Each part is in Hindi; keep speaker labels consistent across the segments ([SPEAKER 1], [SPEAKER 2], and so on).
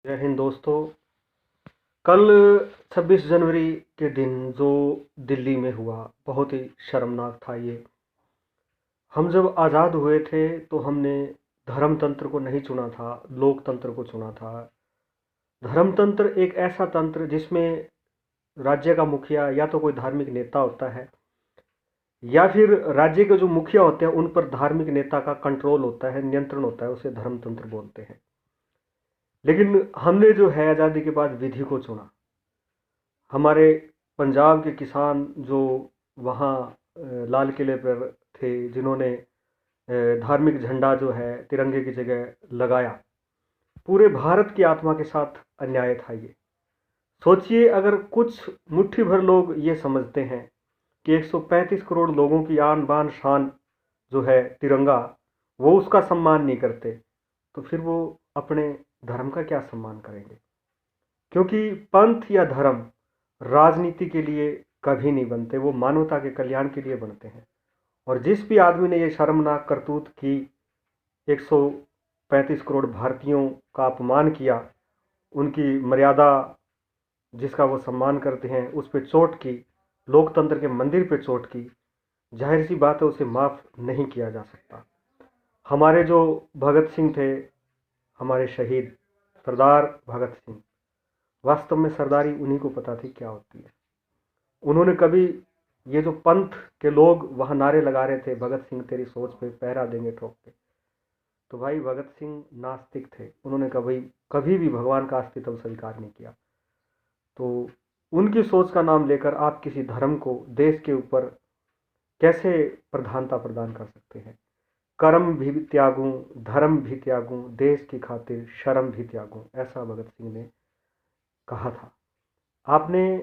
[SPEAKER 1] जय हिंद दोस्तों। कल 26 जनवरी के दिन जो दिल्ली में हुआ बहुत ही शर्मनाक था ये। हम जब आज़ाद हुए थे तो हमने धर्मतंत्र को नहीं चुना था, लोकतंत्र को चुना था। धर्मतंत्र एक ऐसा तंत्र जिसमें राज्य का मुखिया या तो कोई धार्मिक नेता होता है या फिर राज्य के जो मुखिया होते हैं उन पर धार्मिक नेता का कंट्रोल होता है, नियंत्रण होता है, उसे धर्मतंत्र बोलते हैं। लेकिन हमने जो है आज़ादी के बाद विधि को चुना। हमारे पंजाब के किसान जो वहाँ लाल किले पर थे, जिन्होंने धार्मिक झंडा जो है तिरंगे की जगह लगाया, पूरे भारत की आत्मा के साथ अन्याय था ये। सोचिए, अगर कुछ मुट्ठी भर लोग ये समझते हैं कि 135 करोड़ लोगों की आन बान शान जो है तिरंगा, वो उसका सम्मान नहीं करते, तो फिर वो अपने धर्म का क्या सम्मान करेंगे? क्योंकि पंथ या धर्म राजनीति के लिए कभी नहीं बनते, वो मानवता के कल्याण के लिए बनते हैं। और जिस भी आदमी ने ये शर्मनाक करतूत की, 135 करोड़ भारतीयों का अपमान किया, उनकी मर्यादा जिसका वो सम्मान करते हैं उस पर चोट की, लोकतंत्र के मंदिर पे चोट की, जाहिर सी बात है उसे माफ़ नहीं किया जा सकता। हमारे जो भगत सिंह थे, हमारे शहीद सरदार भगत सिंह, वास्तव में सरदारी उन्हीं को पता थी क्या होती है। उन्होंने कभी ये जो पंथ के लोग वहाँ नारे लगा रहे थे, भगत सिंह तेरी सोच पे पहरा देंगे ठोक के, तो भाई भगत सिंह नास्तिक थे, उन्होंने कभी कभी भी भगवान का अस्तित्व स्वीकार नहीं किया। तो उनकी सोच का नाम लेकर आप किसी धर्म को देश के ऊपर कैसे प्रधानता प्रदान कर सकते हैं? कर्म भी त्यागूं, धर्म भी त्यागूं, देश की खातिर शर्म भी त्यागूं, ऐसा भगत सिंह ने कहा था। आपने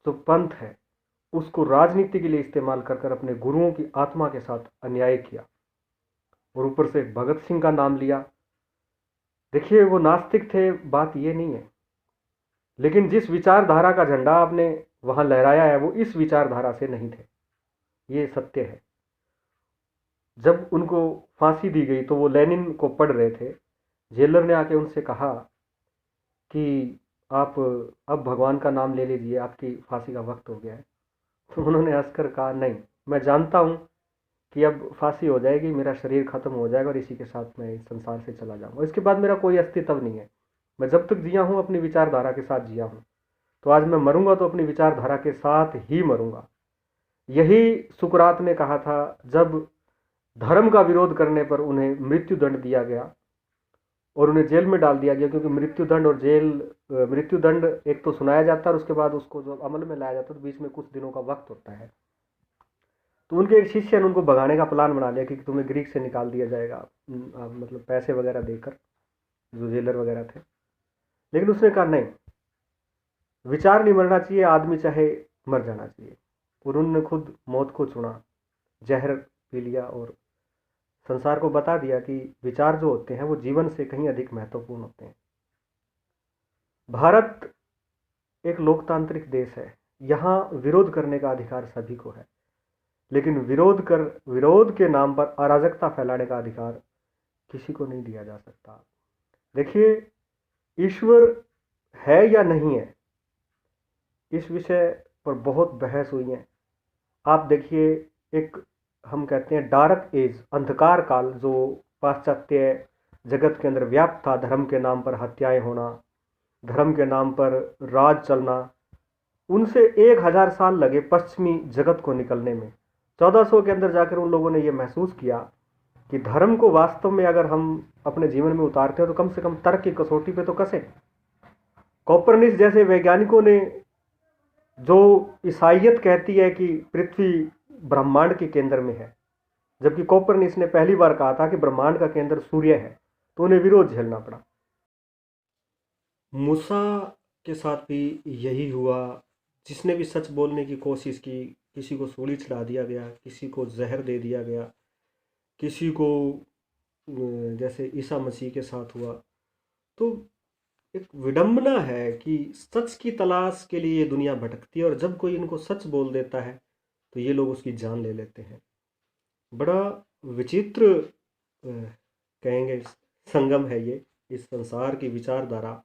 [SPEAKER 1] जो पंथ है उसको राजनीति के लिए इस्तेमाल कर कर अपने गुरुओं की आत्मा के साथ अन्याय किया, और ऊपर से भगत सिंह का नाम लिया। देखिए, वो नास्तिक थे, बात ये नहीं है, लेकिन जिस विचारधारा का झंडा आपने वहां लहराया है वो इस विचारधारा से नहीं थे, ये सत्य है। जब उनको फांसी दी गई तो वो लेनिन को पढ़ रहे थे। जेलर ने आके उनसे कहा कि आप अब भगवान का नाम ले लीजिए, आपकी फांसी का वक्त हो गया है। तो उन्होंने हंसकर कहा, नहीं, मैं जानता हूँ कि अब फांसी हो जाएगी, मेरा शरीर खत्म हो जाएगा और इसी के साथ मैं इस संसार से चला जाऊंगा, इसके बाद मेरा कोई अस्तित्व नहीं है। मैं जब तक जिया हूँ अपनी विचारधारा के साथ जिया हूँ, तो आज मैं मरूंगा तो अपनी विचारधारा के साथ ही मरूंगा। यही सुकरात ने कहा था जब धर्म का विरोध करने पर उन्हें मृत्यु दंड दिया गया और उन्हें जेल में डाल दिया गया। क्योंकि मृत्यु दंड और जेल, मृत्यु दंड एक तो सुनाया जाता है और उसके बाद उसको जो अमल में लाया जाता है तो बीच में कुछ दिनों का वक्त होता है। तो उनके एक शिष्य ने उनको भगाने का प्लान बना लिया कि तुम्हें ग्रीक से निकाल दिया जाएगा, मतलब पैसे वगैरह देकर, जो जेलर वगैरह थे। लेकिन उसने कहा, नहीं, विचार नहीं मरना चाहिए, आदमी चाहे मर जाना चाहिए। और उन्होंने खुद मौत को चुना, जहर पी लिया और संसार को बता दिया कि विचार जो होते हैं वो जीवन से कहीं अधिक महत्वपूर्ण होते हैं। भारत एक लोकतांत्रिक देश है, यहाँ विरोध करने का अधिकार सभी को है, लेकिन विरोध के नाम पर अराजकता फैलाने का अधिकार किसी को नहीं दिया जा सकता। देखिए, ईश्वर है या नहीं है, इस विषय पर बहुत बहस हुई है। आप देखिए, एक हम कहते हैं डार्क एज, अंधकार काल, जो पाश्चात्य जगत के अंदर व्याप्त था, धर्म के नाम पर हत्याएं होना, धर्म के नाम पर राज चलना, उनसे 1000 साल लगे पश्चिमी जगत को निकलने में। 1400 के अंदर जाकर उन लोगों ने यह महसूस किया कि धर्म को वास्तव में अगर हम अपने जीवन में उतारते हैं तो कम से कम तर्क की कसौटी पे तो कसे। कोपरनिकस जैसे वैज्ञानिकों ने, जो ईसाइयत कहती है कि पृथ्वी ब्रह्मांड के केंद्र में है, जबकि कोपरनिकस ने पहली बार कहा था कि ब्रह्मांड का केंद्र सूर्य है, तो उन्हें विरोध झेलना पड़ा। मूसा के साथ भी यही हुआ। जिसने भी सच बोलने की कोशिश की, किसी को सूली चढ़ा दिया गया, किसी को जहर दे दिया गया, किसी को जैसे ईसा मसीह के साथ हुआ। तो एक विडंबना है कि सच की तलाश के लिए ये दुनिया भटकती है और जब कोई इनको सच बोल देता है तो ये लोग उसकी जान ले लेते हैं। बड़ा विचित्र कहेंगे संगम है ये इस संसार की विचारधारा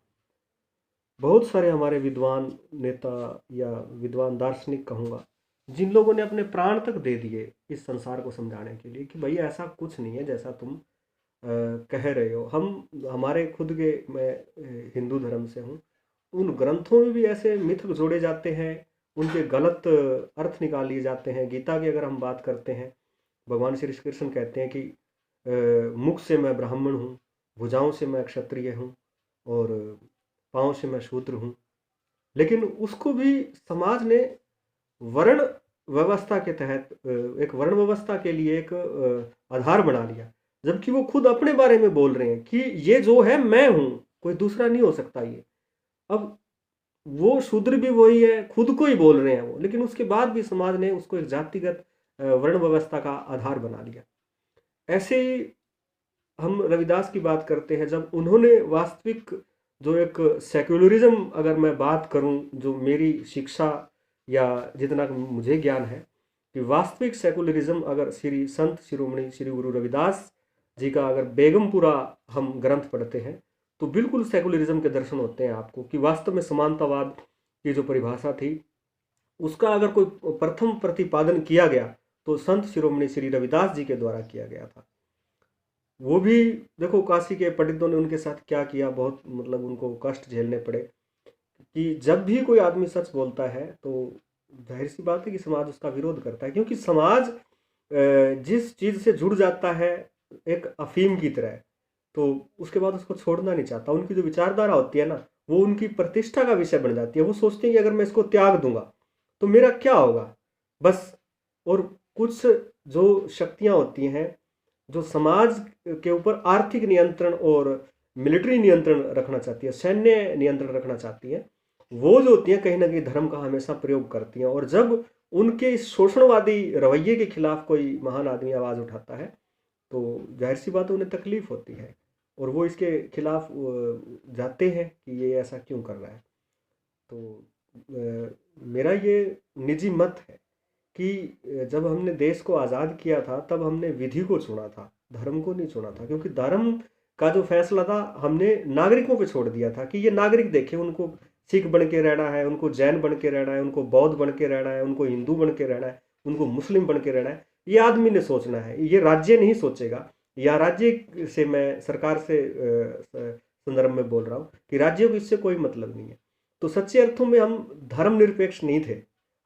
[SPEAKER 1] बहुत सारे हमारे विद्वान नेता या विद्वान दार्शनिक कहूँगा, जिन लोगों ने अपने प्राण तक दे दिए इस संसार को समझाने के लिए कि भाई ऐसा कुछ नहीं है जैसा तुम कह रहे हो। हम हमारे खुद के, मैं हिंदू धर्म से हूँ, उन ग्रंथों में भी ऐसे मिथ जोड़े जाते हैं, उनके गलत अर्थ निकाल लिए जाते हैं। गीता की अगर हम बात करते हैं, भगवान श्री कृष्ण कहते हैं कि मुख से मैं ब्राह्मण हूँ, भुजाओं से मैं क्षत्रिय हूँ और पाँव से मैं शूद्र हूँ। लेकिन उसको भी समाज ने वर्ण व्यवस्था के तहत एक वर्ण व्यवस्था के लिए एक आधार बना लिया, जबकि वो खुद अपने बारे में बोल रहे हैं कि ये जो है मैं हूँ, कोई दूसरा नहीं हो सकता ये। अब वो शूद्र भी वही है, खुद को ही बोल रहे हैं वो, लेकिन उसके बाद भी समाज ने उसको एक जातिगत वर्ण व्यवस्था का आधार बना लिया। ऐसे ही हम रविदास की बात करते हैं, जब उन्होंने वास्तविक जो एक सेक्युलरिज्म, अगर मैं बात करूं, जो मेरी शिक्षा या जितना मुझे ज्ञान है कि वास्तविक सेक्युलरिज्म अगर श्री संत शिरोमणि श्री गुरु रविदास जी का अगर बेगमपुरा हम ग्रंथ पढ़ते हैं तो बिल्कुल सेक्युलरिज्म के दर्शन होते हैं आपको कि वास्तव में समानतावाद की जो परिभाषा थी उसका अगर कोई प्रथम प्रतिपादन किया गया तो संत शिरोमणि श्री रविदास जी के द्वारा किया गया था। वो भी देखो काशी के पंडितों ने उनके साथ क्या किया, बहुत मतलब उनको कष्ट झेलने पड़े कि जब भी कोई आदमी सच बोलता है तो जाहिर सी बात है कि समाज उसका विरोध करता है, क्योंकि समाज जिस चीज़ से जुड़ जाता है एक अफीम की तरह, तो उसके बाद उसको छोड़ना नहीं चाहता। उनकी जो विचारधारा होती है ना, वो उनकी प्रतिष्ठा का विषय बन जाती है। वो सोचते हैं कि अगर मैं इसको त्याग दूंगा तो मेरा क्या होगा बस। और कुछ जो शक्तियां होती हैं जो समाज के ऊपर आर्थिक नियंत्रण और मिलिट्री नियंत्रण रखना चाहती है, सैन्य नियंत्रण रखना चाहती है, वो जो होती हैं कहीं ना कहीं धर्म का हमेशा प्रयोग करती हैं। और जब उनके इस शोषणवादी रवैये के खिलाफ कोई महान आदमी आवाज़ उठाता है तो जाहिर सी बात है उन्हें तकलीफ होती है और वो इसके खिलाफ जाते हैं कि ये ऐसा क्यों कर रहा है। तो मेरा ये निजी मत है कि जब हमने देश को आज़ाद किया था तब हमने विधि को चुना था, धर्म को नहीं चुना था, क्योंकि धर्म का जो फैसला था हमने नागरिकों पे छोड़ दिया था कि ये नागरिक देखें, उनको सिख बन के रहना है, उनको जैन बन के रहना है, उनको बौद्ध बन के रहना है, उनको हिंदू बन के रहना है, उनको मुस्लिम बन के रहना है। ये आदमी ने सोचना है, ये राज्य नहीं सोचेगा। या राज्य से मैं सरकार से संदर्भ में बोल रहा हूँ कि राज्यों को इससे कोई मतलब नहीं है। तो सच्चे अर्थों में हम धर्मनिरपेक्ष नहीं थे,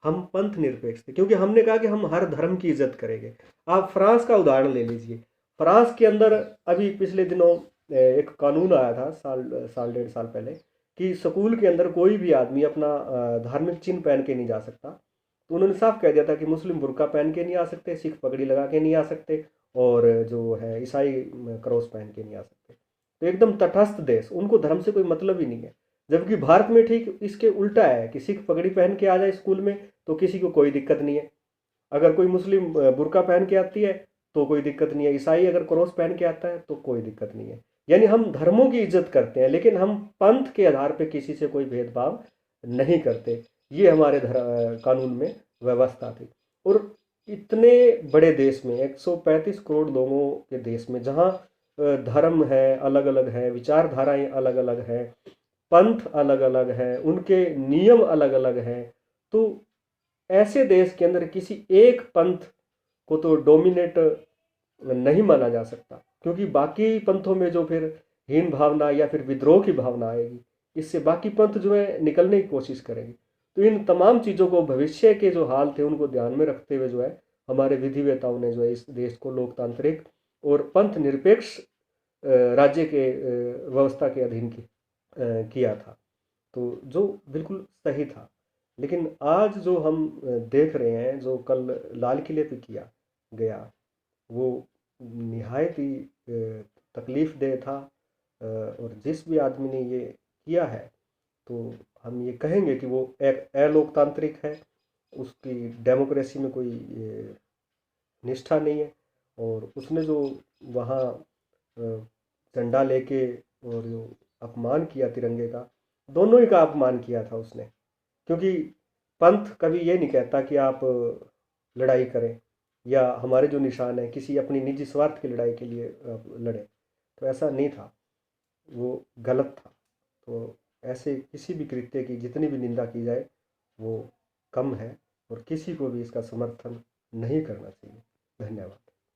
[SPEAKER 1] हम पंथ निरपेक्ष थे, क्योंकि हमने कहा कि हम हर धर्म की इज्जत करेंगे। आप फ्रांस का उदाहरण ले लीजिए। फ्रांस के अंदर अभी पिछले दिनों एक कानून आया था, साल डेढ़ साल पहले, कि स्कूल के अंदर कोई भी आदमी अपना धार्मिक चिन्ह पहन के नहीं जा सकता। तो उन्होंने साफ कह दिया था कि मुस्लिम बुर्का पहन के नहीं आ सकते, सिख पगड़ी लगा के नहीं आ सकते, और जो है ईसाई क्रॉस पहन के नहीं आ सकते। तो एकदम तटस्थ देश, उनको धर्म से कोई मतलब ही नहीं है। जबकि भारत में ठीक इसके उल्टा है कि सिख पगड़ी पहन के आ जाए स्कूल में तो किसी को कोई दिक्कत नहीं है, अगर कोई मुस्लिम बुर्का पहन के आती है तो कोई दिक्कत नहीं है, ईसाई अगर क्रॉस पहन के आता है तो कोई दिक्कत नहीं है। यानी हम धर्मों की इज्जत करते हैं लेकिन हम पंथ के आधार पर किसी से कोई भेदभाव नहीं करते। ये हमारे कानून में व्यवस्था थी। और इतने बड़े देश में 135 करोड़ लोगों के देश में जहाँ धर्म है अलग अलग है, विचारधाराएं अलग अलग है, पंथ अलग अलग है, उनके नियम अलग अलग हैं, तो ऐसे देश के अंदर किसी एक पंथ को तो डोमिनेट नहीं माना जा सकता, क्योंकि बाकी पंथों में जो फिर हीन भावना या फिर विद्रोह की भावना आएगी, इससे बाकी पंथ जो है निकलने की कोशिश करेंगे। तो इन तमाम चीज़ों को, भविष्य के जो हाल थे उनको ध्यान में रखते हुए जो है हमारे विधिवेताओं ने जो है इस देश को लोकतांत्रिक और पंथ निरपेक्ष राज्य के व्यवस्था के अधीन किया था, तो जो बिल्कुल सही था। लेकिन आज जो हम देख रहे हैं, जो कल लाल किले पे किया गया, वो निहायत ही तकलीफ देह था। और जिस भी आदमी ने ये किया है तो हम ये कहेंगे कि वो एक अलोकतांत्रिक है, उसकी डेमोक्रेसी में कोई निष्ठा नहीं है। और उसने जो वहाँ झंडा लेके और जो अपमान किया तिरंगे का, दोनों ही का अपमान किया था उसने, क्योंकि पंथ कभी ये नहीं कहता कि आप लड़ाई करें या हमारे जो निशान है किसी अपनी निजी स्वार्थ की लड़ाई के लिए लड़ें, तो ऐसा नहीं था। वो गलत था। तो ऐसे किसी भी कृत्य की जितनी भी निंदा की जाए वो कम है और किसी को भी इसका समर्थन नहीं करना चाहिए। धन्यवाद।